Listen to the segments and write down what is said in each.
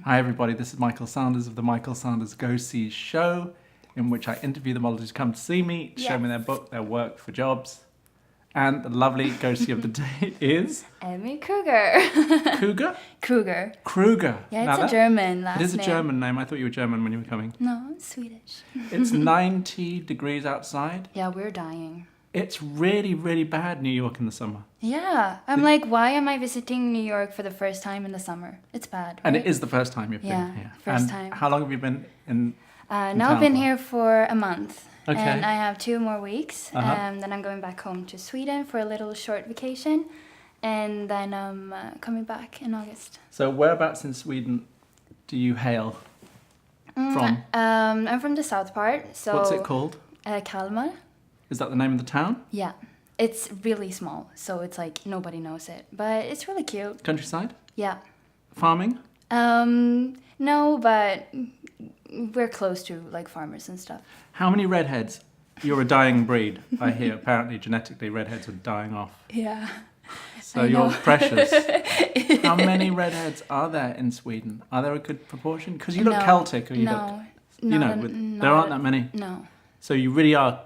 Hi everybody, this is Michael Sanders of the Michael Sanders Go See Show, in which I interview the models who come to see me, show me their book, their work for jobs. And the lovely Go See of the day is... Emmy Kruger. Kruger? Kruger. Kruger. Yeah, it's a German last name. It is a German name. I thought you were German when you were coming. No, it's Swedish. It's 90 degrees outside. Yeah, we're dying. It's really, really bad, New York in the summer. Yeah. I'm like, why am I visiting New York for the first time in the summer? It's bad, right? And it is the first time you've been here. First time. How long have you been in now I've been here for a month. Okay. And I have 2 more weeks. Then I'm going back home to Sweden for a little short vacation. And then I'm coming back in August. So whereabouts in Sweden do you hail from? I'm from the south part. So what's it called? Kalmar. Is that the name of the town? Yeah. It's really small, so it's like nobody knows it. But it's really cute. Countryside? Yeah. Farming? No, but we're close to like farmers and stuff. How many redheads? You're a dying breed, I hear. Apparently, genetically, redheads are dying off. Yeah. So you're precious. How many redheads are there in Sweden? Are there a good proportion? Because you look Celtic, or you look... You know, there aren't that many. No. So you really are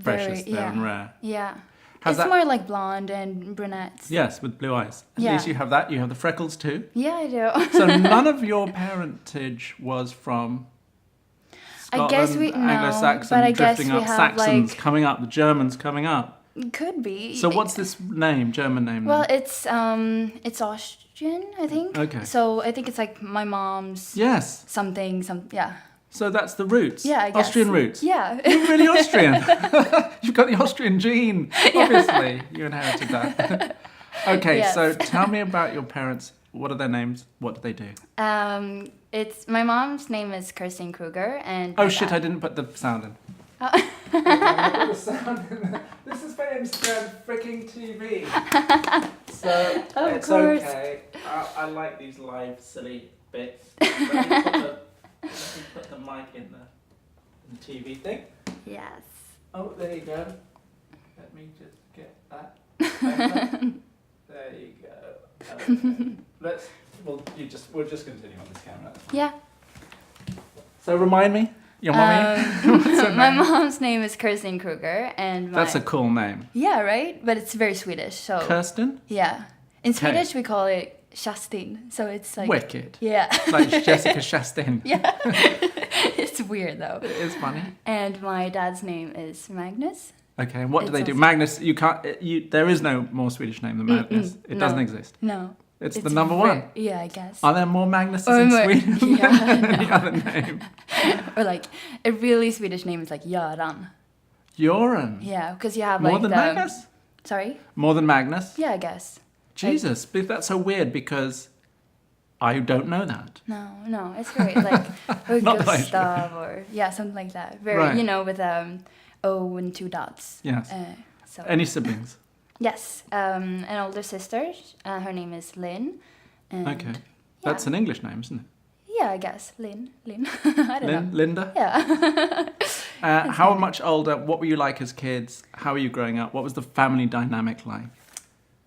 precious there and rare. Yeah. How's it's that? more like blonde and brunettes. Yes, with blue eyes. At least you have that. You have the freckles too. Yeah, I do. So none of your parentage was from Scotland, I guess we Anglo-Saxon, but I drifting guess we up, have, Saxons like, coming up, the Germans coming up. Could be. So what's this name, German name? Well, then? it's Austrian, I think. Okay. So I think it's like my mom's. Yes. Yeah. So that's the roots. Yeah, I guess. Austrian roots. Yeah. You're really Austrian. You've got the Austrian gene. Obviously, you inherited that. Okay, Yes. so tell me about your parents. What are their names? What do they do? It's my mom's name is Kirsten Kruger, and Oh shit! I didn't put the sound in. I put the sound in. This is for Instagram freaking TV. So Of it's course. okay. I like these live silly bits. Let me put the mic in the TV thing. Yes. Oh, there you go. Let me just get that. There you go. Okay. We'll just continue on this camera. Yeah. So remind me, your mommy. What's her My name? mom's name is Kirsten Kruger, and That's a cool name. Yeah, right. But it's very Swedish, so Kirsten. yeah. In Okay. Swedish we call it Kerstin, so it's like Wicked. Yeah. Like Jessica Chastain. Yeah. It's weird though. It is funny. And my dad's name is Magnus. Okay, and what do they do? also- Magnus, you can't. There is no more Swedish name than Magnus. It doesn't no. exist. No. It's the number one. Yeah, I guess. Are there more Magnuses Or in more- Sweden yeah, than any no. other name? Or like a really Swedish name is like Göran. Göran. Yeah, because you have More like than the Magnus? Sorry? More than Magnus? Yeah, I guess. Jesus, but that's so weird because I don't know that. No, it's great. Like or Not that I should. Gustav or something like that. Very, Right. with O and 2 dots. Yes. So Any siblings? yes, an older sister. Her name is Lynn. And Okay. That's an English name, isn't it? Yeah, I guess Lynn. I don't know. Linda? Yeah. How much older? What were you like as kids? How were you growing up? What was the family dynamic like?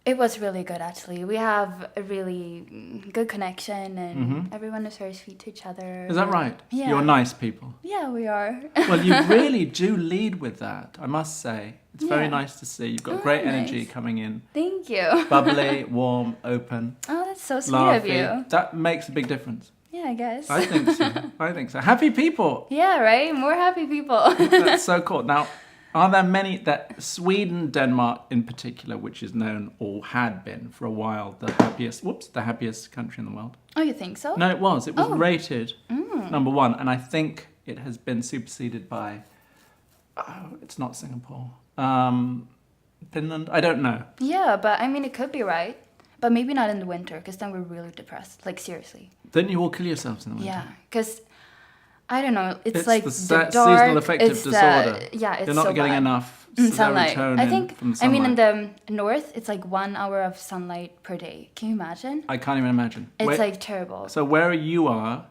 It was really good, actually. We have a really good connection, and everyone is very sweet to each other. Is that right? Yeah. You're nice people. Yeah, we are. Well, you really do lead with that, I must say. It's very Yeah. nice to see. You've got great energy nice. coming in. Thank you. Bubbly, warm, open, Oh, that's so sweet laughy. of you. That makes a big difference. Yeah, I guess. I think so. Happy people. Yeah, right? More happy people. That's so cool. Now, are there many that Sweden, Denmark in particular, which is known or had been for a while the happiest country in the world? Oh, you think so? No, it was. It was Oh. rated number 1, and I think it has been superseded by. Oh, it's not Singapore. Finland. I don't know. Yeah, but I mean, it could be right. But maybe not in the winter, because then we're really depressed. Like, seriously. Then you all kill yourselves in the winter. Yeah, because I don't know. It's like the the dark. seasonal affective it's disorder. It's You're not so getting bad. enough Sunlight. serotonin I think. from I sunlight. mean, in the north, it's like 1 hour of sunlight per day. Can you imagine? I can't even imagine. It's like terrible. So where you are...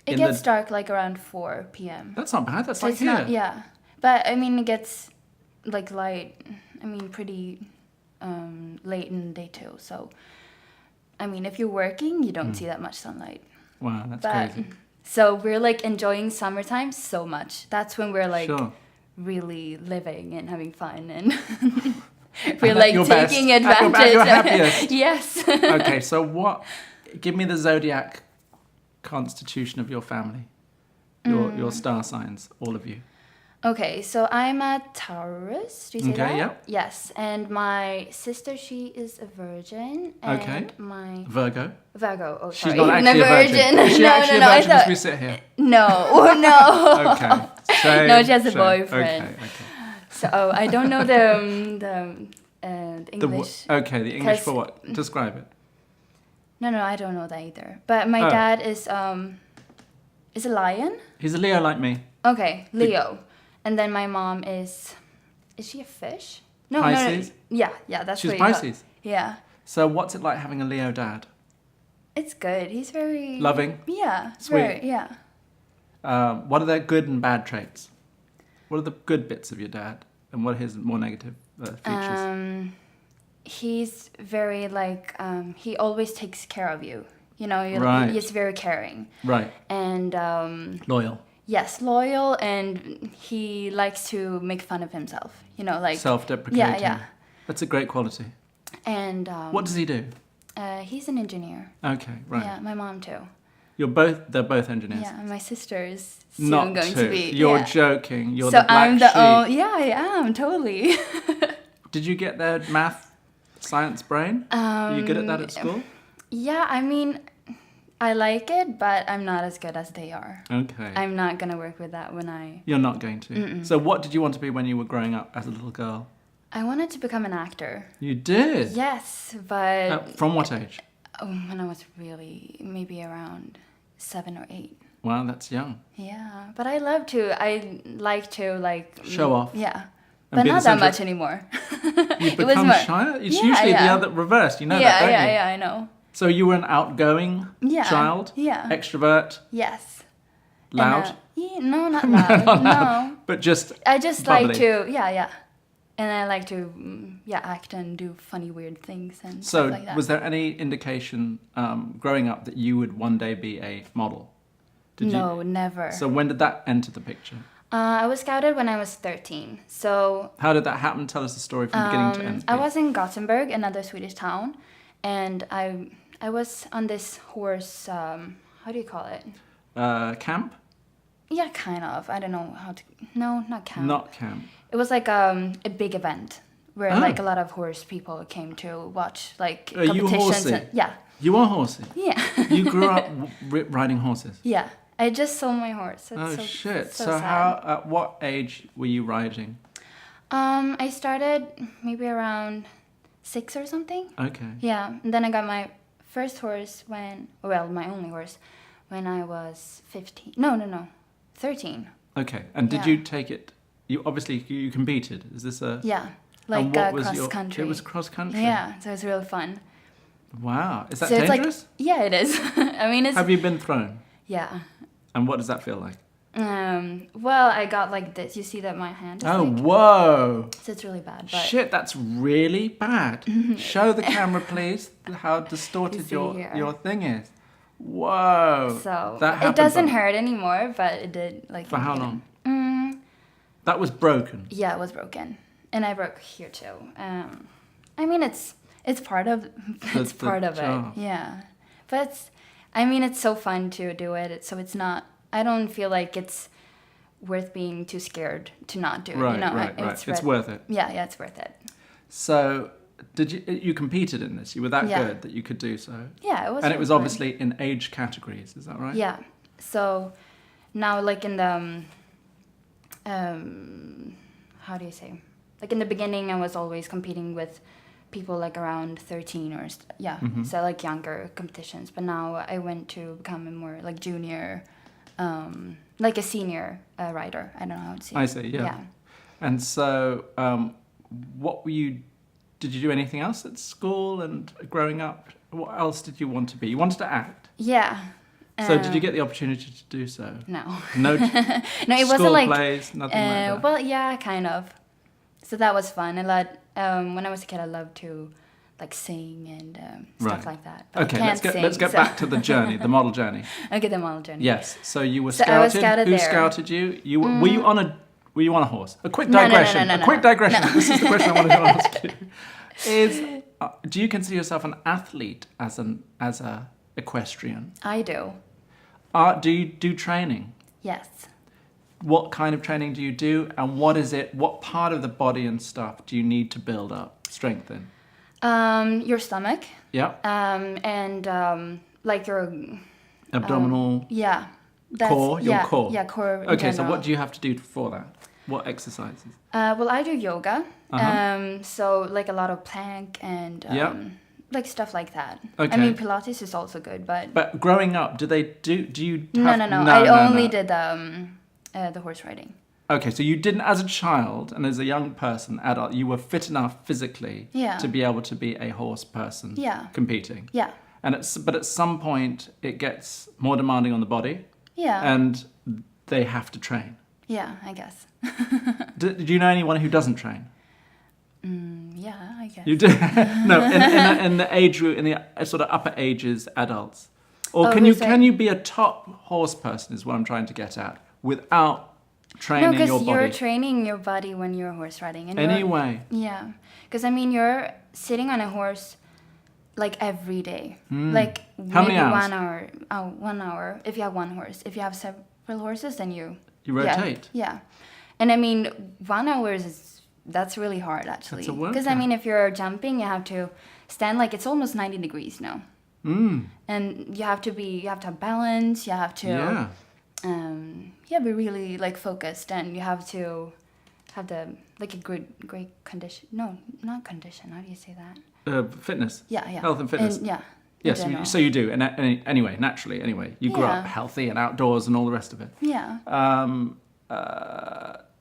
It gets dark like around 4 p.m. That's not bad. That's So like it's here. not. Yeah, but I mean, it gets like light. I mean, pretty late in the day too. So, I mean, if you're working, you don't see that much sunlight. Wow, that's But crazy. so we're like enjoying summertime so much. That's when we're like Sure. really living and having fun and we're And at like your best. taking At advantage. your happiest. Yes. Okay, so give me the zodiac constitution of your family. Your star signs, all of you. Okay, so I'm a Taurus. Do you say that? Okay, yeah. Yes, and my sister, she is a virgin. And Okay. my Virgo. Virgo. Oh, She's sorry. not actually a virgin. Is she no, actually no, no. a I virgin as thought we sit here? no, no. Okay. Shame, No, she has a shame. boyfriend. Okay. So I don't know the English. The English 'cause- for what? Describe it. No, I don't know that either. But my dad is a lion. He's a Leo like me. Okay, Leo. And then my mom is she a fish? No, Pisces? no. Yeah, that's She's what you call- Pisces. Yeah. So what's it like having a Leo dad? It's good. He's very Loving? Yeah. Sweet. Very, yeah. What are their good and bad traits? What are the good bits of your dad? And what are his more negative features? He's very like he always takes care of you. You know, Right. he's very caring. Right. And Loyal. yes, loyal, and he likes to make fun of himself. You know, like Self-deprecating. Yeah. That's a great quality. And What does he do? he's an engineer. Okay, right. Yeah, my mom too. They're both engineers. Yeah, and my sister is soon Not going two. to be. You're yeah. joking. You're So the black I'm the sheep. yeah, I am totally. Did you get their math, science brain? Are you good at that at school? Yeah, I mean, I like it, but I'm not as good as they are. Okay. I'm not gonna work with that when I. You're not going to. So what did you want to be when you were growing up as a little girl? I wanted to become an actor. You did? Yes, but From what age? when I was really maybe around 7 or 8. Wow, that's young. Yeah, but I like to like Show off. Yeah, And but be the not that centre- much anymore. You It was become more- shy? It's Yeah, usually the yeah. other reverse. You know that, don't you? Yeah, I know. So you were an outgoing Yeah, child? yeah. Extrovert? Yes. Loud? And, yeah, no, not loud. No. But just I just bubbly. like to, yeah. And I like to, act and do funny, weird things and So stuff like that. was there any indication growing up that you would one day be a model? No, never. So when did that enter the picture? I was scouted when I was 13. So How did that happen? Tell us the story from beginning to end. I please. was in Gothenburg, another Swedish town, and I was on this horse, how do you call it? Camp? Yeah, kind of. I don't know how to, no, not camp. Not camp. It was like a big event where Oh. like a lot of horse people came to watch like Are you competitions. horsey? Yeah. You are horsey. Yeah. You grew up riding horses. Yeah. I just sold my horse. It's Oh so, shit! So, So sad. how? At what age were you riding? I started maybe around 6 or something. Okay. Yeah. And then I got my first horse my only horse when I was 15. No. 13. Okay. And did Yeah. you take it? You obviously you competed. Is this a? Yeah. and Like what was cross country. It was cross country. Yeah. So it's really fun. Wow. Is that So it's like, dangerous? yeah, it is. I mean, it's, Have you been thrown? yeah. And what does that feel like? Well, I got like this. You see that my hand is Oh, like, whoa! so it's really bad. But Shit, that's really bad. Show the camera, please, how distorted see your here. your thing is. Whoa. So that it happened, doesn't but- hurt anymore, but it did like. For how long? Mm, That was broken. yeah, it was broken, and I broke here too. I mean, it's part of it's the part of job. it. Yeah, but it's so fun to do it. So it's not. I don't feel like it's worth being too scared to not do it. Right, you know, right. It's worth it. Yeah, it's worth it. So, did you competed in this? You were that Yeah. good that you could do so. Yeah, it was. And it was really fun. obviously in age categories. Is that right? Yeah. So now, like in the how do you say? Like in the beginning, I was always competing with people like around 13 or so like younger competitions. But now I went to become a more like junior, like a senior rider. I don't know how to say. I see. Yeah. And so, what were you? Did you do anything else at school and growing up? What else did you want to be? You wanted to act. Yeah. So did you get the opportunity to do so? No. No. No, it school wasn't like plays, nothing like that. well, yeah, kind of. So that was fun. I loved when I was a kid. I loved to like sing and stuff like that. But Okay, I can't sing, let's get back to the journey, the model journey. Okay, the model journey. Yes. So you were So scouted. I was scouted Who there. scouted you? You were you on a horse? A quick No, no, no, digression. no, no, a quick no. digression. No. This is the question I wanted to ask you. Is do you consider yourself an athlete as a equestrian? I do. Do you do training? Yes. What kind of training do you do, and what is it? What part of the body and stuff do you need to build up, strengthen? Your stomach. Yeah. And like your Abdominal. yeah. Core. Your core. Yeah, core. in Okay, so general. what do you have to do for that? What exercises? Well, I do yoga. Uh-huh. So like a lot of plank and Yeah. like stuff like that. Okay. I mean, Pilates is also good, but But growing up, do you no. have... I only did the horse riding. Okay, so you didn't, as a child and as a young person, adult, you were fit enough physically Yeah. to be able to be a horse person Yeah. competing. Yeah. And but at some point, it gets more demanding on the body, Yeah. and they have to train. Yeah, I guess. Do you know anyone who doesn't train? Yeah, I guess. You do? No, in the age group, in the sort of upper ages, adults. Or Oh, can you who's can you be a top horse person? Is what I'm trying to get at, without No, training your because body. you're training your body when you're horse riding. And Anyway. Yeah, because I mean, you're sitting on a horse like every day. Like How many maybe hours? 1 hour. 1 hour. If you have one horse. If you have several horses, then you rotate. Yeah. And I mean, 1 hour that's really hard actually. That's a workout. Because I mean, if you're jumping, you have to stand like it's almost 90 degrees now. And you have to have balance. You have to be really like focused, and you have to have a great condition. No, not condition. How do you say that? Fitness. Yeah. Health and fitness. And, yeah. Yes, in so you do. And anyway, naturally, anyway, you grew up Yeah. healthy and outdoors and all the rest of it. Yeah.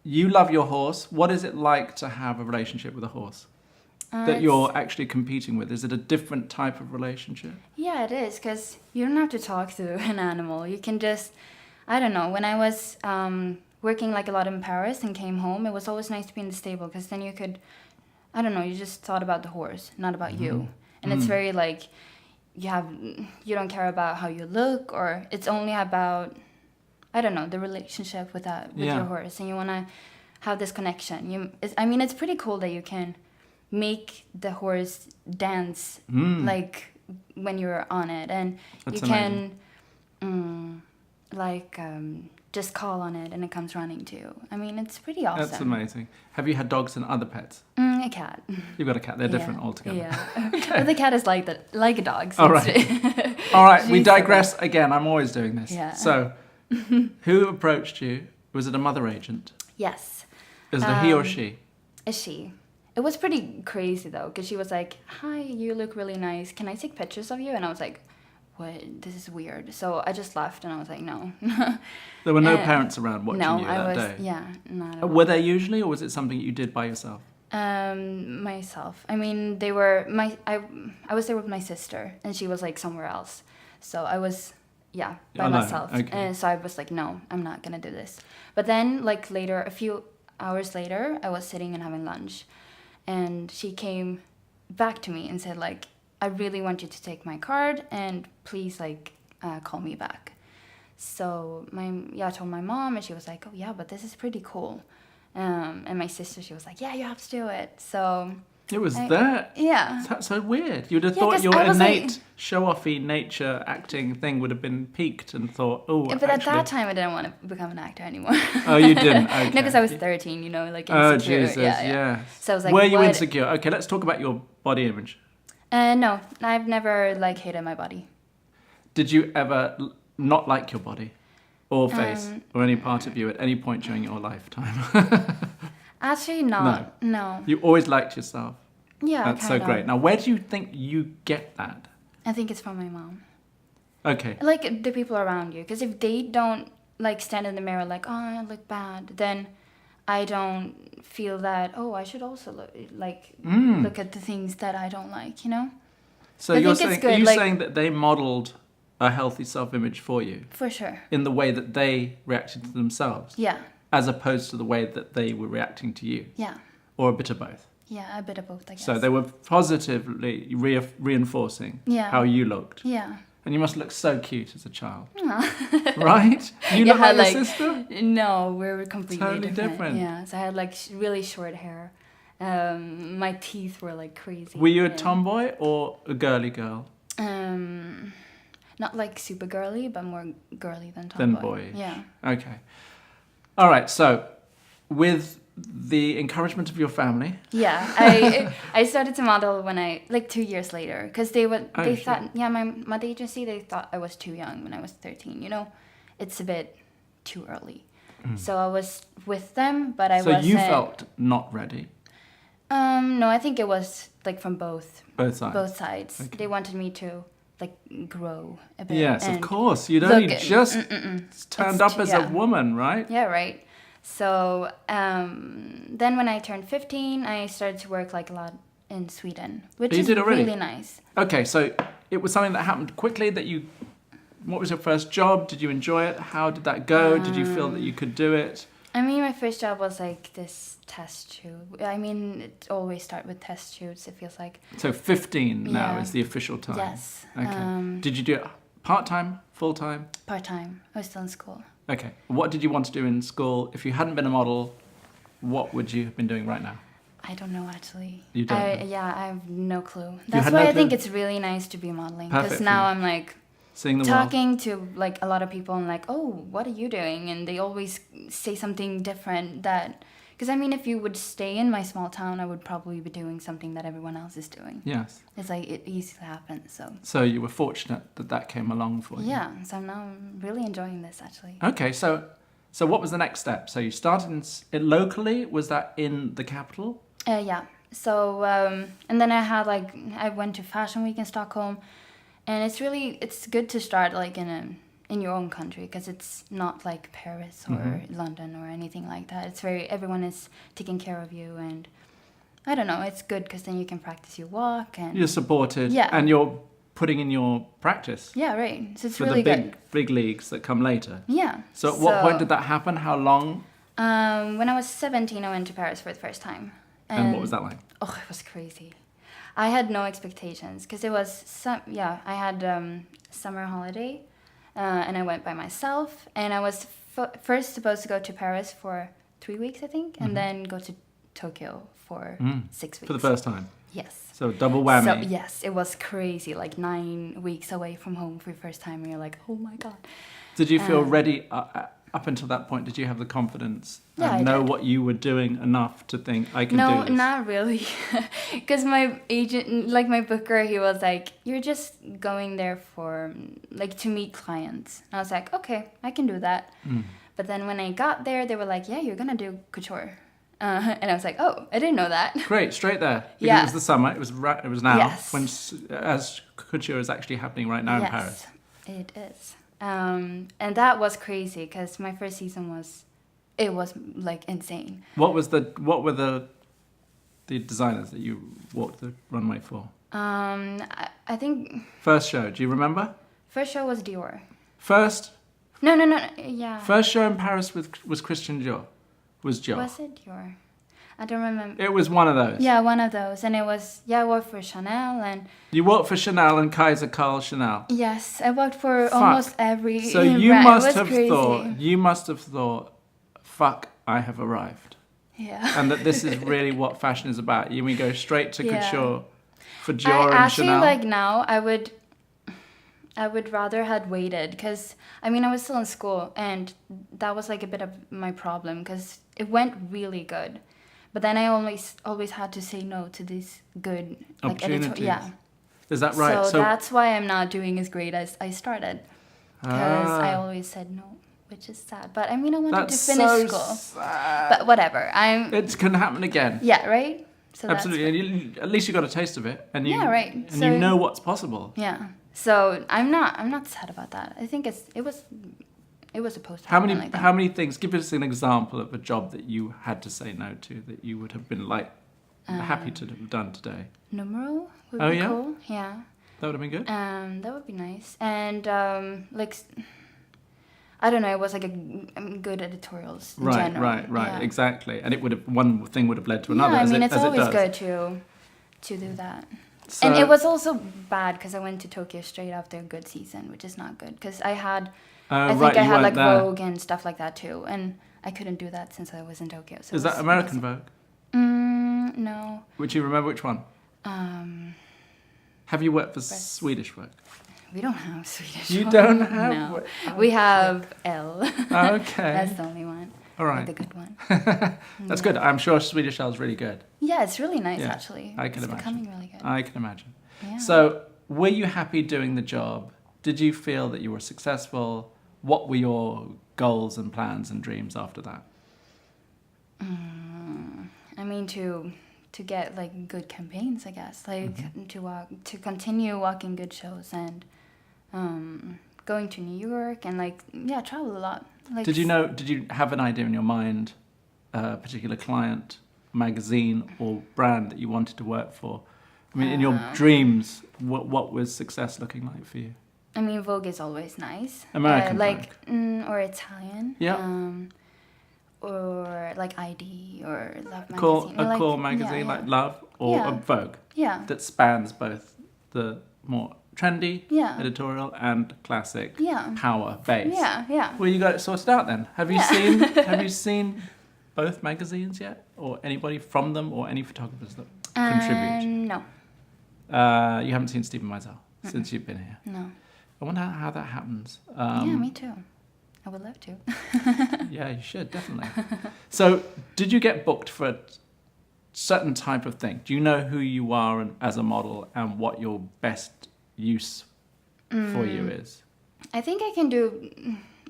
You love your horse. What is it like to have a relationship with a horse that you're actually competing with? Is it a different type of relationship? Yeah, it is, because you don't have to talk to an animal. You can just, I don't know, when I was working like a lot in Paris and came home, it was always nice to be in the stable, because then you could, I don't know, you just thought about the horse, not about you. And it's very like, you don't care about how you look, or it's only about, I don't know, the relationship with your horse, and you want to have this connection. It's pretty cool that you can make the horse dance like when you're on it, and That's you can just call on it and it comes running to you. I mean, it's pretty awesome. That's amazing. Have you had dogs and other pets? A cat. You've got a cat. They're different altogether. Yeah. But the cat is like a dog. So All right. All right. We She's digress again. I'm always doing this. Yeah. So, who approached you? Was it a mother agent? Yes. Is it a he or she? A she. It was pretty crazy though, because she was like, "Hi, you look really nice. Can I take pictures of you?" And I was like, "What? This is weird." So I just left, and I was like, "No." There were no parents around watching no, you I that was. day. Yeah, not at all. Were they usually, or was it something you did by yourself? Myself. I mean, they were I was there with my sister, and she was like somewhere else. So I was, by Alone, myself. okay. And so I was like, no, I'm not gonna do this. But then, like later, a few hours later, I was sitting and having lunch, and she came back to me and said like, I really want you to take my card, and please call me back. So I told my mom, and she was like, oh yeah, but this is pretty cool. And my sister, she was like, yeah, you have to do it. So It was that. Yeah. That's so weird. You'd have Yeah, thought 'cause your I was innate like- show-offy nature acting thing would have been peaked and thought, oh, But at that time, I didn't want to become an actor anymore. Oh, you didn't? Okay. No, because I was 13, like insecure. Oh, Jesus, yeah. So I was like, were you what? insecure? Okay, let's talk about your body image. No, I've never hated my body. Did you ever not like your body or face or any part of you at any point during your lifetime? Actually, not. No. You always liked yourself. Yeah, That's so kind of. great. Now, where do you think you get that? I think it's from my mom. Okay. Like the people around you, because if they don't stand in the mirror like, oh, I look bad, then I don't feel that. Oh, I should also look at the things that I don't like. So I you're think it's saying, good, are you like- saying that they modelled a healthy self-image for you For sure. in the way that they reacted to themselves, Yeah. as opposed to the way that they were reacting to you, Yeah. or a bit of both? Yeah, a bit of both, I guess. So they were positively reinforcing how you looked. Yeah. And you must look so cute as a child. Aw. Right? You look Yeah, like your sister? No, we were completely Totally different. Yeah, so I had like really short hair. My teeth were like crazy. Were you a tomboy or a girly girl? Not like super girly, but more girly than tomboy. Than boyish. Yeah. Okay. All right, so with the encouragement of your family. Yeah, I started to model when like 2 years later, because they thought, my model agency, they thought I was too young when I was 13. You know, it's a bit too early. So I was with them, but I wasn't. So you felt not ready. No, I think it was like from both sides. Both sides. Okay. They wanted me to like grow a bit. Yes, of course. You'd only just turned up as a woman, right? Yeah, right. So then when I turned 15, I started to work like a lot in Sweden, which is really nice. Okay, so it was something that happened quickly that you... What was your first job? Did you enjoy it? How did that go? Did you feel that you could do it? I mean, my first job was like this test shoot. I mean, it always starts with test shoots, it feels like. So 15 now is the official time? Yes. Okay. Did you do it part-time, full-time? Part-time. I was still in school. Okay. What did you want to do in school? If you hadn't been a model, what would you have been doing right now? I don't know, actually. You don't know? Yeah, I have no clue. That's why I think it's really nice to be modeling. Because now I'm like... Seeing the talking to like a lot of people and like, oh, what are you doing? And they always say something different that... Because I mean, if you would stay in my small town, I would probably be doing something that everyone else is doing. Yes. It's like, it easily happens, so... So you were fortunate that came along for you. Yeah, so now I'm really enjoying this, actually. Okay, so what was the next step? So you started locally? Was that in the capital? Yeah. So, and then I went to Fashion Week in Stockholm. And it's good to start like in your own country, because it's not like Paris or London or anything like that. It's everyone is taking care of you, and I don't know, it's good because then you can practice your walk and you're supported, and you're putting in your practice. Yeah, right. So it's for really the big leagues that come later. Yeah. So at what point did that happen? How long? When I was 17, I went to Paris for the first time. And what was that like? Oh, it was crazy. I had no expectations because it was I had summer holiday, and I went by myself, and I was first supposed to go to Paris for 3 weeks, I think, and then go to Tokyo for 6 weeks. For the first time? Yes. So double whammy. So yes, it was crazy, like 9 weeks away from home for the first time, and you're like, oh my God. Did you feel ready up until that point? Did you have the confidence and know what you were doing enough to think, I can do this? No, not really. Because my agent, like my booker, he was like, you're just going there for, like, to meet clients. And I was like, okay, I can do that. But then when I got there, they were like, yeah, you're going to do couture. And I was like, oh, I didn't know that. Great, straight there. Because it was the summer, it was now, yes. when as couture is actually happening right now in Paris. It is. And that was crazy because my first season was like insane. What were the designers that you walked the runway for? I think first show. Do you remember? First show was Dior. First? No. Yeah. First show in Paris was Christian Dior. Was Dior. Was it Dior? I don't remember. It was one of those. Yeah, one of those, and it was I worked for Chanel and. You worked for Chanel and Kaiser Karl Chanel. Yes, I worked for almost every. So you must have thought, fuck, I have arrived. Yeah. And that this is really what fashion is about. We go straight to couture for Dior and Chanel. Actually, like now, I would rather had waited because I mean I was still in school and that was like a bit of my problem because it went really good. But then I always had to say no to these good opportunities. Yeah. Is that right? So that's why I'm not doing as great as I started. Because I always said no, which is sad. But I mean, I wanted to finish school. Sad. But whatever. It can happen again. Yeah, right? So absolutely. At least you got a taste of it. And you, right. And so, you know what's possible. Yeah. So I'm not sad about that. I think it was supposed to happen like that. How many things? Give us an example of a job that you had to say no to that you would have been like happy to have done today. Numero would be cool. Yeah. That would have been good. That would be nice. And I don't know, it was like a good editorials in general. Right, Yeah. exactly. And it would have, one thing would have led to another. Yeah, I mean, as it's it always does. good to do that. So, And it was also bad because I went to Tokyo straight after a good season, which is not good. Because I had, I think right, I you had like weren't there. Vogue and stuff like that too, and I couldn't do that since I was in Tokyo. So Is that American Vogue? No. Would you remember which one? Have you worked for Press. Swedish Vogue? We don't have Swedish. You Vogue. don't have? No. Oh, We have Elle. Okay. That's the only one. All right. The good one. That's good. I'm sure Swedish Elle is really good. Yeah, it's really nice Yeah, actually. I can it's imagine. becoming really good. I can imagine. Yeah. So, were you happy doing the job? Did you feel that you were successful? What were your goals and plans and dreams after that? I mean, to get like good campaigns, I guess, like Mm-hmm. to continue walking good shows and going to New York and like travel a lot. Like Did you have an idea in your mind, a particular client, magazine or brand that you wanted to work for? I mean, in your dreams, what was success looking like for you? I mean, Vogue is always nice. American like or Italian. Yeah. Or like ID or Love magazine. Cool, or like, cool magazine yeah. like Love or Yeah. a Vogue Yeah. that spans both the more trendy Yeah. editorial and classic Yeah. power base. Yeah. Yeah. Well, you got it sorted out then. Have you Yeah. have you seen both magazines yet, or anybody from them, or any photographers that contribute? No. You haven't seen Stephen Meisel since you've been here. No. I wonder how that happens. Yeah, me too. I would love to. Yeah, you should, definitely. So, did you get booked for a certain type of thing? Do you know who you are as a model and what your best use for you is? I think I can do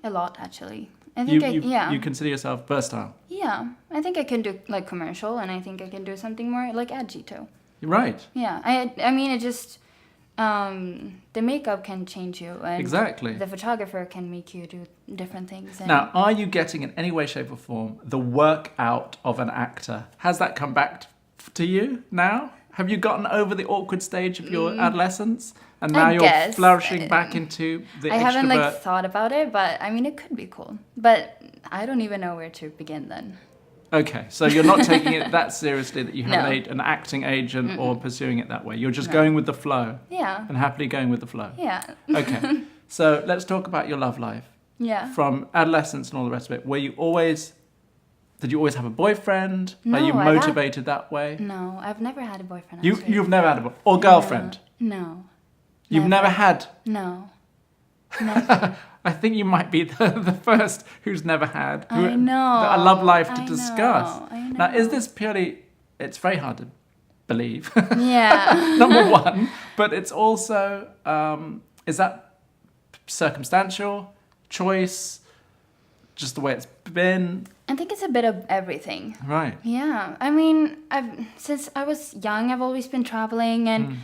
a lot, actually. I think You consider yourself versatile? Yeah, I think I can do like commercial, and I think I can do something more like edgy too. Right. Yeah, I mean, it just the makeup can change you, and Exactly. the photographer can make you do different things. And Now, are you getting in any way, shape, or form the work out of an actor? Has that come back to you now? Have you gotten over the awkward stage of your adolescence, and now I you're guess. flourishing back into the I extrovert? haven't like thought about it, but I mean, it could be cool. But I don't even know where to begin then. Okay, so you're not taking it that seriously that you have No. an acting agent or pursuing it that way. You're just going with the flow Yeah. and happily going with the flow. Yeah. Okay, so let's talk about your love life. Yeah. From adolescence and all the rest of it. Did you always have a boyfriend? No, Are you I've had- motivated that way? No, I've never had a boyfriend. You've never had a boyfriend or girlfriend? No. You've never had? No. Never. I think you might be the first who's never had I know. a love life to I discuss. know, I Now, is know. this purely? It's very hard to believe. Yeah. Number one, but it's also is that circumstantial, choice, just the way it's been? I think it's a bit of everything. Right. Yeah. I mean, since I was young, I've always been traveling, and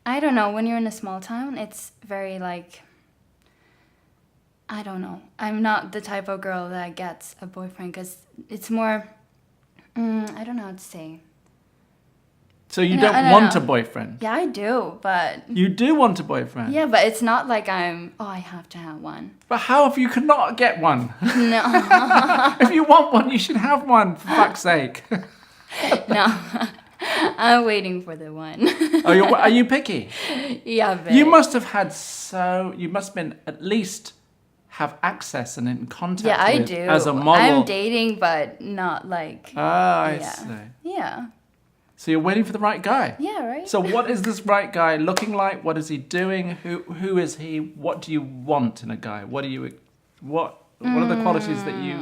I don't know. When you're in a small town, it's very like. I don't know. I'm not the type of girl that gets a boyfriend because it's more. I don't know how to say. So you No, don't I don't want know. a boyfriend? Yeah, I do, but You do want a boyfriend? yeah, but it's not like I have to have one. But how if you cannot get one? No, If you want one, you should have one, for fuck's sake. no. I'm waiting for the one. Are you picky? Yeah, but You must have you must have been at least have access and in contact yeah, I with do. as a model. I'm dating, but not like. I yeah. see. Yeah. So you're waiting for the right guy. Yeah. Right. So what is this right guy looking like? What is he doing? Who is he? What do you want in a guy? What are the qualities that you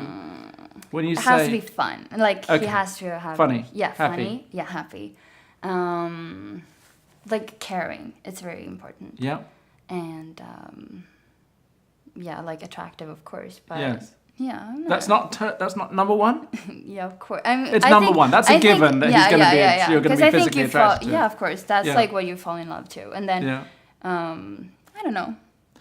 when you it say has to be fun. Like Okay. he has to have Funny. Yeah, Happy. funny. Yeah, happy. Like caring. It's very important. Yeah. And yeah, like attractive, of course. But Yes. yeah. I'm That's not number one. Yeah, of course. I mean, It's I number think- one. That's a I think- given that he's gonna be- you're gonna 'Cause be I think physically you fall- attracted to. Yeah, of course. That's Yeah. like what you fall in love to, and then Yeah. I don't know.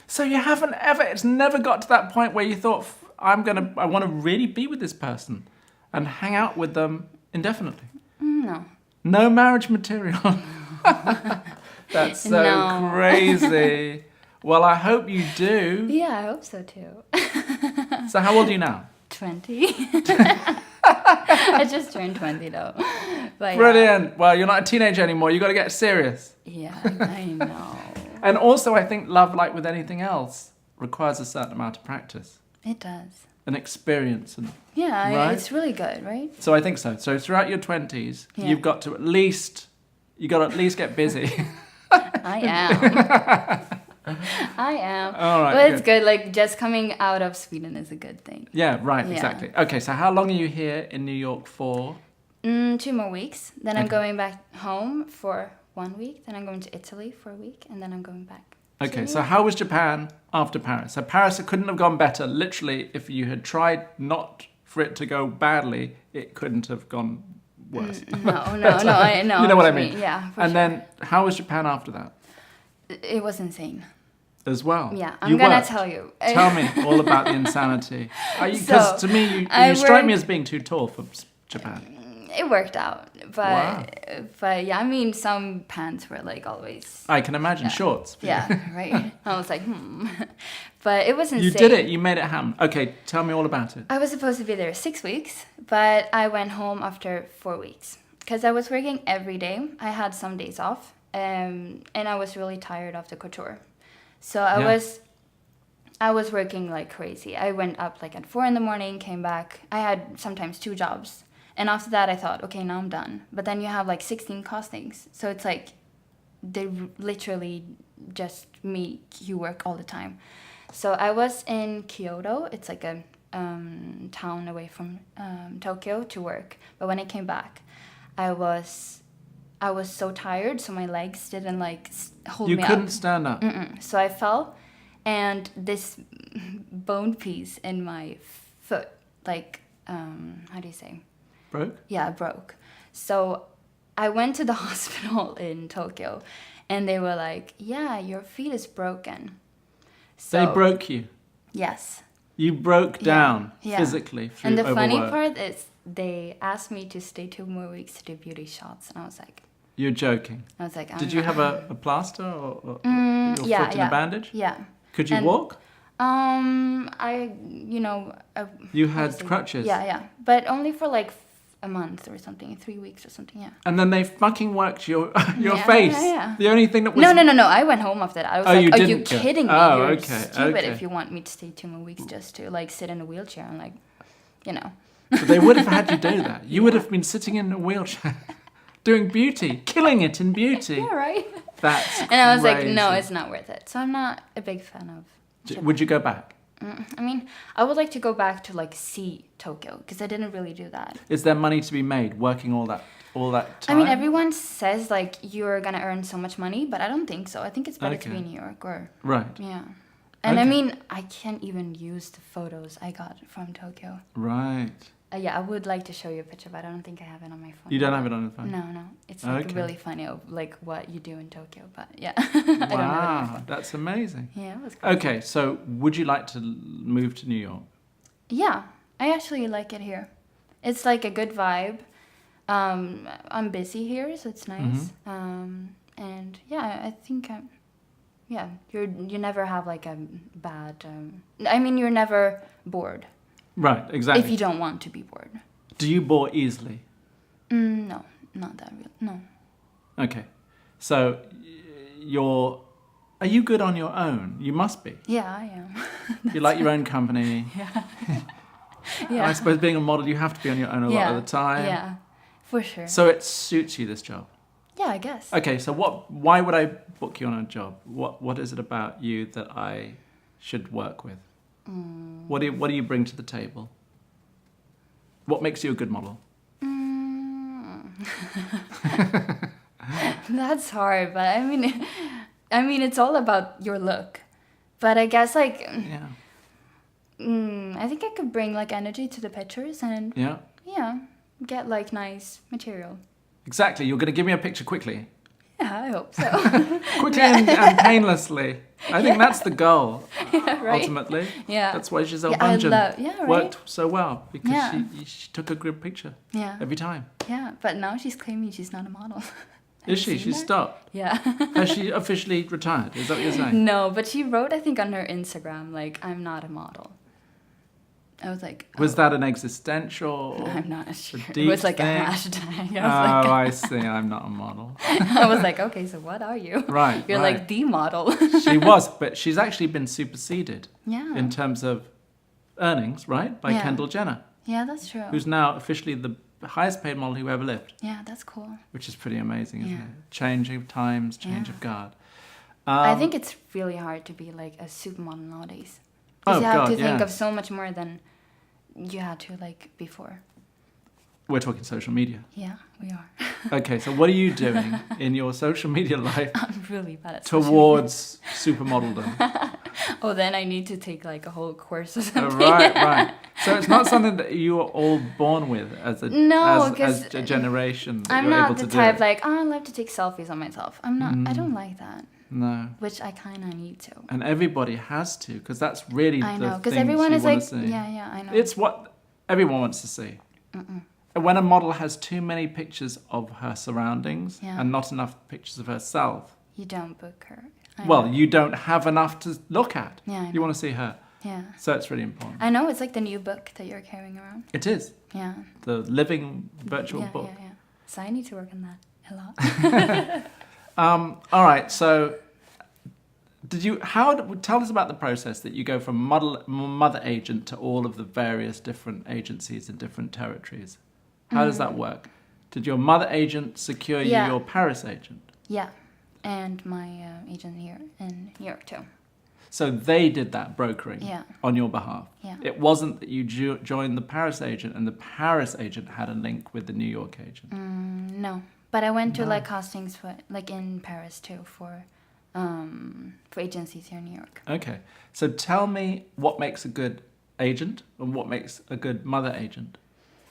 So you haven't ever. It's never got to that point where you thought, I want to really be with this person, and hang out with them indefinitely. No. No marriage material. That's so No. crazy. Well, I hope you do. Yeah, I hope so too. So how old are you now? 20. I just turned 20 though. But Brilliant. Well, you're not a teenager anymore. You got to get serious. Yeah, I know. And also, I think love, like with anything else, requires a certain amount of practice. It does. An experience. And, Yeah, right? it's really good, right? So I think so. So throughout your 20s, you've got to at least get busy. I am. I am. All right. But it's good. Like, just coming out of Sweden is a good thing. Yeah, right, Yeah. exactly. Okay, so how long are you here in New York for? 2 more weeks. Then I'm Okay. going back home for 1 week. Then I'm going to Italy for a week. And then I'm going back. Okay, so how was Japan after Paris? So Paris couldn't have gone better. Literally, if you had tried not for it to go badly, it couldn't have gone worse. No, I know. You know what I mean? Yeah, for And sure. then, how was Japan after that It was insane. as well? Yeah, You I'm gonna worked. tell you. Tell me all about the insanity. Because So, to me, you I strike me worked- as being too tall for Japan. It worked out, Wow. but yeah, I mean, some pants were like always. I can imagine Yeah. shorts. Yeah, right. I was like, but it was insane. You did it. You made it happen. Okay, tell me all about it. I was supposed to be there 6 weeks, but I went home after 4 weeks because I was working every day. I had some days off, and I was really tired of the couture. So I was working like crazy. I went up like at 4 a.m, came back. I had sometimes 2 jobs. And after that, I thought, okay, now I'm done. But then you have like 16 castings. So it's like they literally just make you work all the time. So I was in Kyoto. It's like a town away from Tokyo to work. But when I came back, I was so tired. So my legs didn't like hold me You up. couldn't stand up. So I fell, and this bone piece in my foot, like, how do you say? Broke? Yeah, broke. So I went to the hospital in Tokyo, and they were like, yeah, your feet is broken. So, They broke you. Yes. You broke down Yeah. physically through And the funny overwork. part is they asked me to stay 2 more weeks to do beauty shots, and I was like, You're joking. I'm Did you not- have a plaster or your yeah, foot in yeah. a bandage? Yeah. Could you And- walk? You had obviously- crutches? Yeah. But only for like a month or something, 3 weeks or something, yeah. And then they fucking worked your Yeah, face. yeah. The only thing that was... No. I went home after that. I was Oh, like, you are you didn't go? kidding me? Oh, You're okay, stupid okay. if you want me to stay 2 more weeks just to like sit in a wheelchair and like, you know. But they would have had you do that. You would have been sitting in a wheelchair doing beauty, killing it in beauty. Yeah, right. That's And I was like, no, crazy. it's not worth it. So I'm not a big fan of Japan. Would you go back? I mean, I would like to go back to like see Tokyo because I didn't really do that. Is there money to be made working all that time? I mean, everyone says like you're gonna earn so much money, but I don't think so. I think it's better to be Okay. in New York or Right, yeah. And I Okay. mean, I can't even use the photos I got from Tokyo. right. Yeah, I would like to show you a picture, but I don't think I have it on my phone. You don't have it on your phone? No. It's like Okay. really funny of like what you do in Tokyo, but yeah. I don't have it on my Wow, phone. that's amazing. Yeah, it was cool. Okay, so would you like to move to New York? Yeah, I actually like it here. It's like a good vibe. I'm busy here, so it's nice. And yeah, I think you never have like a bad. I mean, you're never bored Right, exactly. if you don't want to be bored. Do you bore easily? No, not that real. No. Okay, so are you good on your own? You must be. Yeah, I am. You like your own company. And I suppose being a model, you have to be on your own a lot of the time. Yeah, for sure. So it suits you, this job. Yeah, I guess. Okay, so why would I book you on a job? What is it about you that I should work with? What do you bring to the table? What makes you a good model? That's hard, but I mean, it's all about your look. But I guess like, Yeah. I think I could bring like energy to the pictures and Yeah. get like nice material. Exactly. You're going to give me a picture quickly. Yeah, I hope so. Quickly and painlessly. I think that's the goal, Right? ultimately. Yeah. That's why Giselle Yeah, I Bundchen right? worked so well, because Yeah. she took a good picture Yeah. every time. Yeah, but now she's claiming she's not a model. Is she? She stopped? Yeah. Has she officially retired? Is that what you're saying? No, but she wrote, I think, on her Instagram, like, I'm not a model. I was like... Was that an existential? I'm not sure. A It deep was like thing? a hashtag. I I see. I'm not a model. I was like, okay, so what are you? Right. You're like the model. She was, but she's actually been superseded Yeah. in terms of earnings, right? By Kendall Jenner, Yeah, that's true. who's now officially the highest paid model who ever lived. Yeah, that's cool. Which is pretty amazing, isn't Yeah. it? Change of times, change of guard. I think it's really hard to be like a supermodel nowadays. Oh, Because you have God, to think yeah. of so much more than you had to like before. We're talking social media. Yeah, we are. Okay, so what are you doing in your social media life I'm really bad at social media. towards supermodeldom? Oh, then I need to take like a whole course or something. Right. So it's not something that you are all born with as a as a generation. That I'm you're not able the to type do. like, oh, I love to take selfies on myself. I'm not. I don't like that. No. Which I kind of need to. And everybody has to, because that's really I know, the because things everyone you is want like, to see. yeah, I know. It's what everyone wants to see. And when a model has too many pictures of her surroundings and not enough pictures of herself, You don't book her. well, you don't have enough to look at. Yeah, I You know. want to see her. Yeah. So it's really important. I know, it's like the new book that you're carrying around. It is. Yeah. The living virtual book. Yeah. So I need to work on that a lot. All right, so tell us about the process that you go from mother agent to all of the various different agencies in different territories. How does that work? Did your mother agent secure you your Paris agent? Yeah. And my agent here in New York too. So they did that brokering on your behalf. Yeah. It wasn't that you joined the Paris agent and the Paris agent had a link with the New York agent. No. But I went to like castings for like in Paris too for agencies here in New York. Okay. So tell me what makes a good agent and what makes a good mother agent.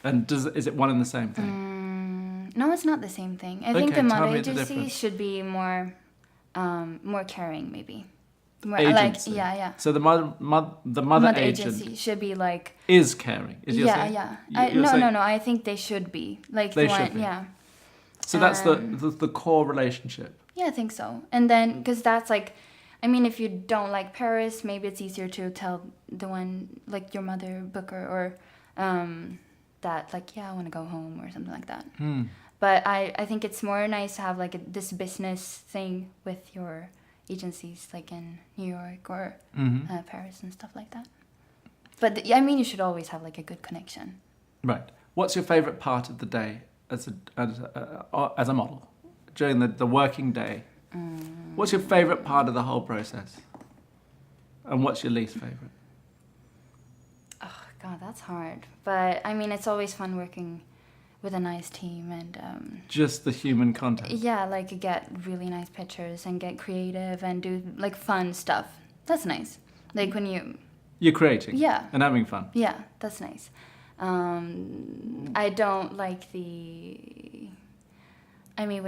And is it one and the same thing? No, it's not the same thing. I think the tell mother me the agency difference. should be more caring, maybe. More, Agency. like, yeah. So the mother agent agency should be like. is caring. Is you're saying? Yeah. You're saying- No. I think they should be like They the one. should be. Yeah. So that's the core relationship. Yeah, I think so. And then because that's like, I mean, if you don't like Paris, maybe it's easier to tell the one like your mother booker or that like I want to go home or something like that. But I think it's more nice to have like this business thing with your agencies like in New York or Paris and stuff like that. But I mean, you should always have like a good connection. Right. What's your favorite part of the day as a model during the working day? What's your favorite part of the whole process? And what's your least favorite? Oh God, that's hard. But I mean, it's always fun working with a nice team and just the human contact. yeah, like get really nice pictures and get creative and do like fun stuff. That's nice. Like when You're creating. Yeah. And having fun. Yeah, that's nice. I don't like when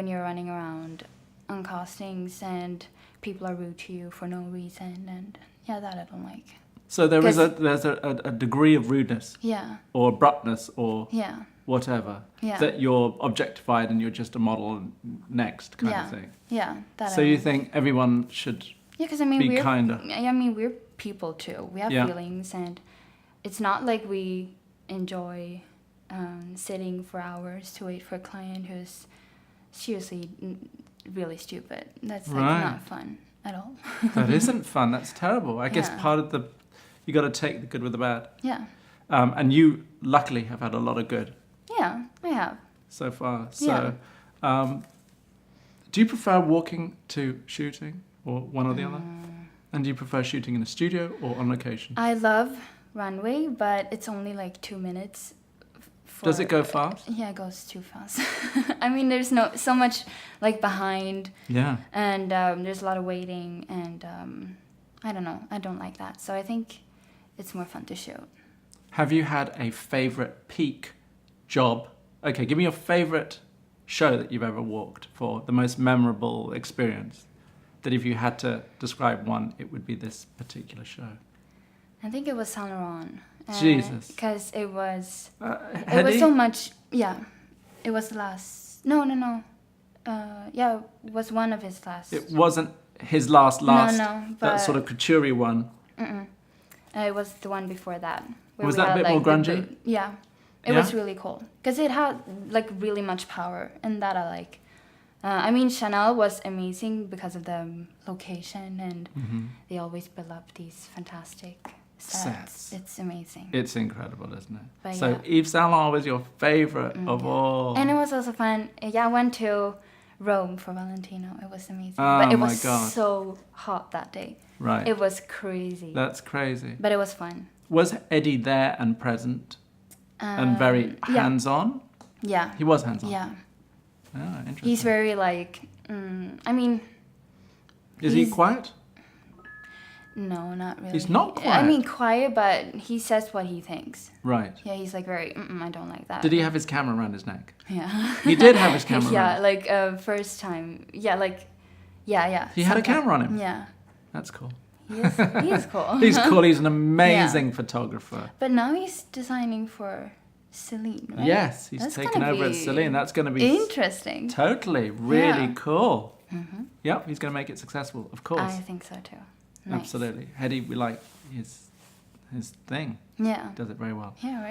you're running around on castings and people are rude to you for no reason, and that I don't like. So there's a degree of rudeness. Yeah. Or abruptness or Yeah. whatever. Yeah. That you're objectified and you're just a model next kind of thing. Yeah. That So you think everyone should because I mean be kinder? we're people too. We have feelings, and it's not like we enjoy sitting for hours to wait for a client who's seriously really stupid. That's like not fun at all. That isn't fun. That's terrible. I guess part of you got to take the good with the bad. Yeah. And you luckily have had a lot of good. Yeah, I have. So far. So, do you prefer walking to shooting or one or the other? And do you prefer shooting in a studio or on location? I love runway, but it's only like 2 minutes. Does it go fast? Yeah, it goes too fast. I mean, there's so much like behind. Yeah. And there's a lot of waiting, and I don't know. I don't like that. So I think it's more fun to shoot. Have you had a favorite peak job? Okay, give me your favorite show that you've ever walked for, the most memorable experience. That if you had to describe one, it would be this particular show. I think it was Saint Laurent. Jesus. Because it was Hedy? so much. Yeah, it was the last. No. Yeah, it was one of his last. It wasn't his last. No, but that sort of couture one. It was the one before that. Was that a bit more grungy? Yeah. It was really cool. Because it had, like, really much power. And that I like. I mean, Chanel was amazing because of the location. And they always build up these fantastic sets. It's amazing. It's incredible, isn't it? But so Yves Saint Laurent was your favorite of all. And it was also fun. Yeah, I went to Rome for Valentino. It was amazing. Oh, but it was God. so hot that day. Right. It was crazy. That's crazy. But it was fun. Was Eddie there and present and very hands-on? Yeah. He was hands-on? Yeah. Oh, interesting. He's very, like, I mean... Is he quiet? No, not really. He's not quiet? I mean, quiet, but he says what he thinks. Right. Yeah, he's, like, very, I don't like that. Did he have his camera around his neck? Yeah. He did have his camera Yeah, around. like, first time. Yeah, like, yeah. He had a camera on him? Yeah. That's cool. He is cool. He's cool. He's an amazing photographer. But now he's designing for Celine, right? Yes, he's taken over at Celine. That's going to be interesting. Totally, really cool. Mm-hmm. Yep, he's going to make it successful, of course. I think so too. Nice. Absolutely. Hedy, we like his thing. Yeah. Does it very well. Yeah,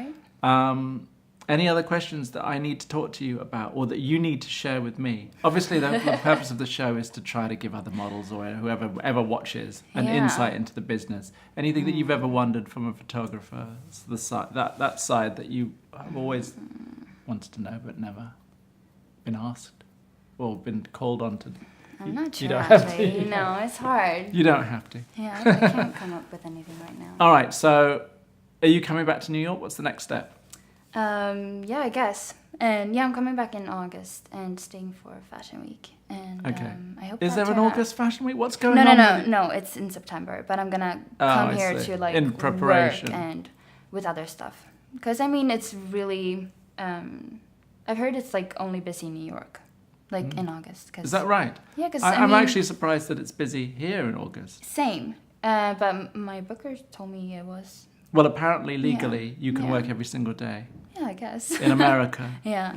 right? Any other questions that I need to talk to you about or that you need to share with me? Obviously, the purpose of the show is to try to give other models or whoever ever watches an insight into the business. Anything that you've ever wondered from a photographer, the side, that side that you have always wanted to know but never been asked or been called on to. I'm not sure, you don't have actually. to. No, it's hard. You don't have to. Yeah, I can't come up with anything right now. All right, so are you coming back to New York? What's the next step? Yeah, I guess. And yeah, I'm coming back in August and staying for Fashion Week. And I hope Is that there an to August Fashion Week? What's going on? No, it's in September. But I'm gonna come here to like in preparation work and with other stuff. Because I mean, it's really. I've heard it's like only busy in New York, like in August. Cause, Is that right? Yeah, because I'm actually surprised that it's busy here in August. Same. But my booker told me it was. Well, apparently, legally, you can work every single day. Yeah, I guess. In America. Yeah.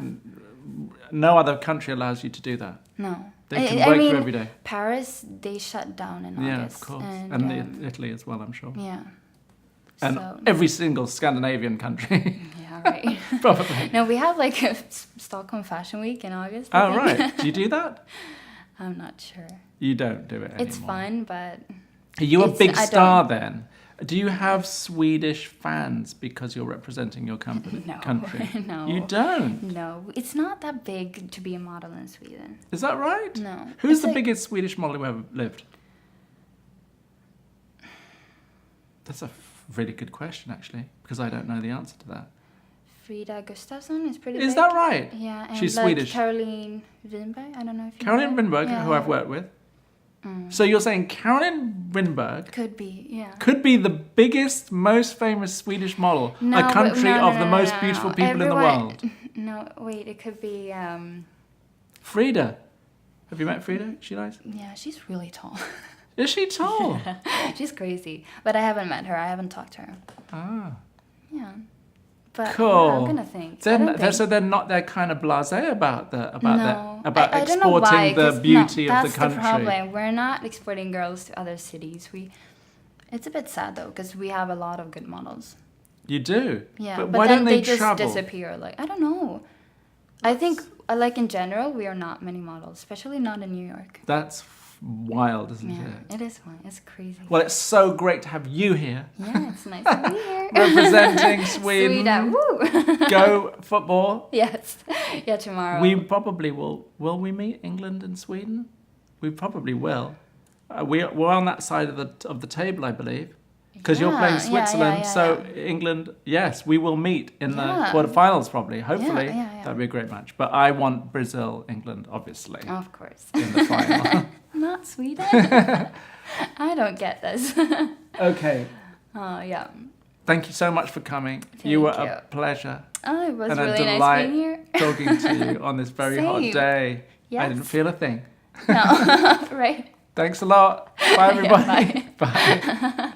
No other country allows you to do that. No. They can work you every day. Paris, they shut down in August. Yeah, of course. And Italy as well, I'm sure. Yeah. And so. every single Scandinavian country. Yeah, right. Probably. No, we have like a Stockholm Fashion Week in August. Oh, right. Do you do that? I'm not sure. You don't do it anymore. It's fun, but... Are you a big star then? Do you have Swedish fans because you're representing your country? No. You don't? No. It's not that big to be a model in Sweden. Is that right? No. Who's the biggest Swedish model who ever lived? That's a really good question, actually, because I don't know the answer to that. Frida Gustafsson is pretty big. Is that right? Yeah. And she's like Swedish. Caroline Winberg, I don't know if you Caroline know Winberg, who I've worked with. So you're saying Caroline Winberg could be the biggest, most famous Swedish model, a country of the most beautiful people in the world. No, wait, it could be... Frida. Have you met Frida? Is she nice? Yeah, she's really tall. Is she tall? She's crazy. But I haven't met her. I haven't talked to her. Ah. Yeah. But cool. Yeah, I'm gonna think. So they're kind of blasé about I exporting the beauty of the country. That's the problem. We're not exporting girls to other cities. It's a bit sad though because we have a lot of good models. You do. Yeah, but why then don't they just travel? disappear? Like I don't know. I think like in general we are not many models, especially not in New York. That's wild, isn't it? It is fun. It's crazy. Well, it's so great to have you here. Yeah, it's nice to be here. Representing Sweden. Sweden, woo! Go football. Yes. Yeah, tomorrow. We probably will. Will we meet England and Sweden? We probably will. We're on that side of the table, I believe. Because you're playing Switzerland, so England, yes, we will meet in the quarterfinals probably, hopefully. That'd be a great match. But I want Brazil, England, obviously. Of course. In the final. Not Sweden? I don't get this. Okay. Oh, yeah. Thank you so much for coming. You were a pleasure. Oh, it was and really a delight nice being here. talking to you on this very hot day. Yes. I didn't feel a thing. No, right. Thanks a lot. Bye, everybody. Bye. Bye.